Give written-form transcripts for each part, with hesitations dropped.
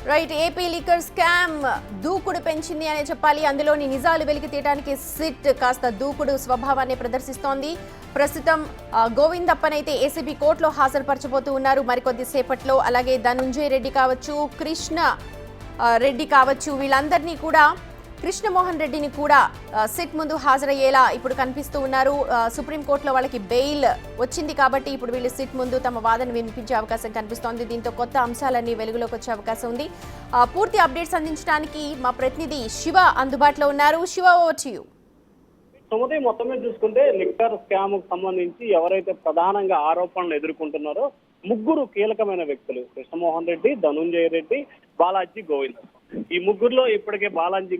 Right. AP liquor scam దూకుడు పెంచింది అనే చెప్పాలి. అందులోని నిజాలు వెలికి తీయడానికి సిట్ కాస్త దూకుడు స్వభావాన్ని ప్రదర్శిస్తోంది. ప్రస్తుతం గోవిందప్పనైతే ఏసీబీ కోర్టులో హాజరుపరచబోతూ ఉన్నారు మరికొద్ది సేపట్లో. అలాగే ధనుంజయ రెడ్డి కావచ్చు, కృష్ణ రెడ్డి కావచ్చు, వీళ్ళందరినీ కూడా, కృష్ణమోహన్ రెడ్డిని కూడా సిట్ ముందు హాజరయ్యేలా ఇప్పుడు కనిపిస్తూ ఉన్నారు. సుప్రీంకోర్టులో వాళ్ళకి బెయిల్ వచ్చింది కాబట్టి ఇప్పుడు వీళ్ళు సిట్ ముందు తమ వాదన వినిపించే అవకాశం కనిపిస్తోంది. దీంతో కొత్త అంశాలన్నీ వెలుగులోకి వచ్చే అవకాశం ఉంది. పూర్తి అప్డేట్స్ అందించడానికి మా ప్రతినిధి శివ అందుబాటులో ఉన్నారు. Shiva, over to you. Sumathi, మొత్తం మీద చూసుకుంటే లిక్కర్ స్కామ్ కు సంబంధించి ఎవరైతే ప్రధానంగా ఆరోపణలు ఎదుర్కొంటున్నారో ముగ్గురు కీలకమైన వ్యక్తులు, కృష్ణమోహన్ రెడ్డి, ధనుంజయ రెడ్డి, బాలాజీ గోవిందప్ప. ఈ ముగ్గురులో ఇప్పటికే బాలాజీ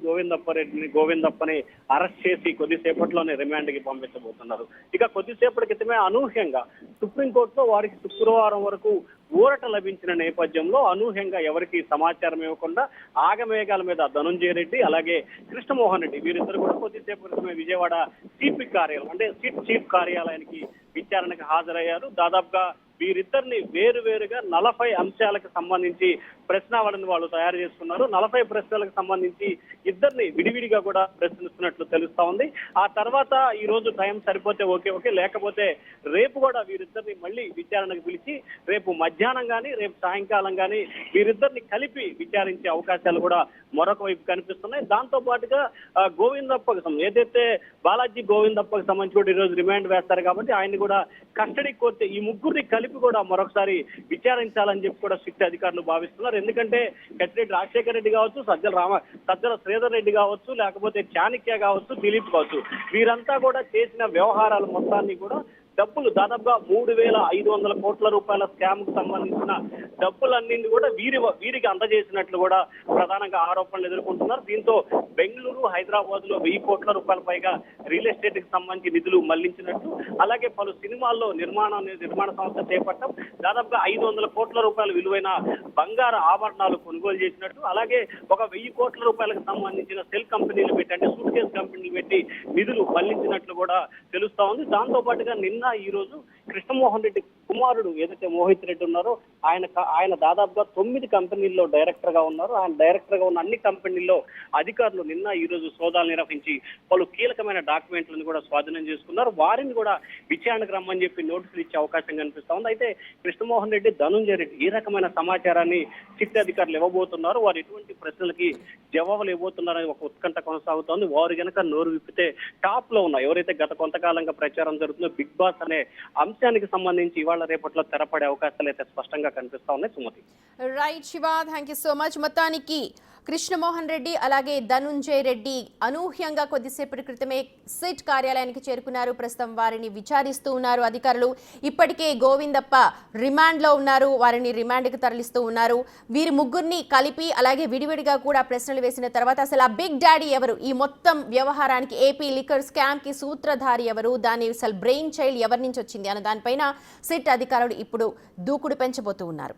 గోవిందప్పని అరెస్ట్ చేసి కొద్దిసేపట్లోనే రిమాండ్ కి పంపించబోతున్నారు. ఇక కొద్దిసేపటి క్రితమే అనూహ్యంగా సుప్రీంకోర్టులో వారికి శుక్రవారం వరకు ఊరట లభించిన నేపథ్యంలో అనూహ్యంగా ఎవరికి సమాచారం ఇవ్వకుండా ఆగమేఘాల మీద ధనుంజయ రెడ్డి అలాగే కృష్ణమోహన్ రెడ్డి వీరిద్దరు కూడా కొద్దిసేపు క్రితమే విజయవాడ సిపి కార్యాలయం అంటే సిట్ చీఫ్ కార్యాలయానికి విచారణకు హాజరయ్యారు. దాదాపుగా వీరిద్దరిని వేరువేరుగా 40 అంశాలకు సంబంధించి ప్రశ్నావళిని వాళ్ళు తయారు చేసుకున్నారు. 40 ప్రశ్నలకు సంబంధించి ఇద్దరిని విడివిడిగా కూడా ప్రశ్నిస్తున్నట్లు తెలుస్తా ఉంది. ఆ తర్వాత ఈ రోజు టైం సరిపోతే ఓకే, లేకపోతే రేపు కూడా వీరిద్దరిని మళ్ళీ విచారణకు పిలిచి రేపు మధ్యాహ్నం కానీ రేపు సాయంకాలం కానీ వీరిద్దరిని కలిపి విచారించే అవకాశాలు కూడా మరొక వైపు కనిపిస్తున్నాయి. దాంతో పాటుగా గోవిందప్పకు ఏదైతే బాలాజీ గోవిందప్పకు సంబంధించి ఈ రోజు రిమాండ్ వేస్తారు కాబట్టి ఆయన్ని కూడా కస్టడీ కోర్టు ఈ ముగ్గురిని కలిపి కూడా మరొకసారి విచారించాలని చెప్పి కూడా సిట్ అధికారులు భావిస్తున్నారు. ఎందుకంటే కచ్చిరెడ్డి రాజశేఖర రెడ్డి కావచ్చు, సజ్జల శ్రీధర్ రెడ్డి కావచ్చు, లేకపోతే చాణక్య కావచ్చు, దిలీప్ కావచ్చు, వీరంతా కూడా చేసిన వ్యవహారాల మొత్తాన్ని కూడా డబ్బులు దాదాపుగా 3,500 కోట్ల రూపాయల స్కామ్ కు సంబంధించిన డబ్బులన్నింటి కూడా వీరికి అందజేసినట్లు కూడా ప్రధానంగా ఆరోపణలు ఎదుర్కొంటున్నారు. దీంతో బెంగళూరు, హైదరాబాద్ లో 1000 కోట్ల రూపాయల పైగా రియల్ ఎస్టేట్ కి సంబంధించి నిధులు మళ్లించినట్టు, అలాగే పలు సినిమాల్లో నిర్మాణ సంస్థ చేపట్టడం, దాదాపుగా 500 కోట్ల రూపాయల విలువైన బంగారు ఆభరణాలు కొనుగోలు చేసినట్టు, అలాగే ఒక 1000 కోట్ల రూపాయలకు సంబంధించిన సెల్ కంపెనీలు పెట్టి అంటే సూట్ కేసు కంపెనీలు పెట్టి నిధులు మళ్లించినట్లు కూడా తెలుస్తా ఉంది. దాంతో పాటుగా నిన్న ఈ రోజు కృష్ణమోహన్ రెడ్డి కుమారుడు ఏదైతే మోహిత్ రెడ్డి ఉన్నారో ఆయన దాదాపుగా 9 కంపెనీల్లో డైరెక్టర్ గా ఉన్నారు. ఆయన డైరెక్టర్ గా ఉన్న అన్ని కంపెనీల్లో అధికారులు నిన్న ఈ రోజు సోదాలు నిర్వహించి పలు కీలకమైన డాక్యుమెంట్లను కూడా స్వాధీనం చేసుకున్నారు. వారిని కూడా విచారణకు రమ్మని చెప్పి నోటీసులు ఇచ్చే అవకాశం కనిపిస్తా ఉంది. అయితే కృష్ణమోహన్ రెడ్డి, ధనుంజయ రెడ్డి ఈ రకమైన సమాచారాన్ని సిట్ అధికారులు ఇవ్వబోతున్నారు. వారు ఎటువంటి ప్రశ్నలకి జవాబులు ఇవ్వబోతున్నారని ఒక ఉత్కంఠ కొనసాగుతోంది. వారు గనక నోరు విప్పితే టాప్ లో ఉన్న ఎవరైతే గత కొంతకాలంగా ప్రచారం జరుగుతుందో బిగ్ బాస్ అనే అంశానికి సంబంధించి ఇవాళ రేపట్లో తెరపడే అవకాశాలు అయితే స్పష్టంగా కనిపిస్తా ఉన్నాయి. Sumathi. Right Shiva, thank you so much. మొత్తానికి కృష్ణమోహన్ రెడ్డి అలాగే ధనుంజయ రెడ్డి అనూహ్యంగా కొద్దిసేపటి క్రితమే సిట్ కార్యాలయానికి చేరుకున్నారు. ప్రస్తుతం వారిని విచారిస్తూ ఉన్నారు అధికారులు. ఇప్పటికే గోవిందప్ప రిమాండ్లో ఉన్నారు, వారిని రిమాండ్కి తరలిస్తూ ఉన్నారు. వీరి ముగ్గురిని కలిపి అలాగే విడివిడిగా కూడా ప్రశ్నలు వేసిన తర్వాత అసలు ఆ బిగ్ డాడీ ఎవరు, ఈ మొత్తం వ్యవహారానికి ఏపీ లిక్కర్ స్కామ్ కి సూత్రధారి ఎవరు, దాని అసలు బ్రెయిన్ చైల్డ్ ఎవరి నుంచి వచ్చింది అన్న దానిపైన సిట్ అధికారులు ఇప్పుడు దూకుడు పెంచబోతూ ఉన్నారు.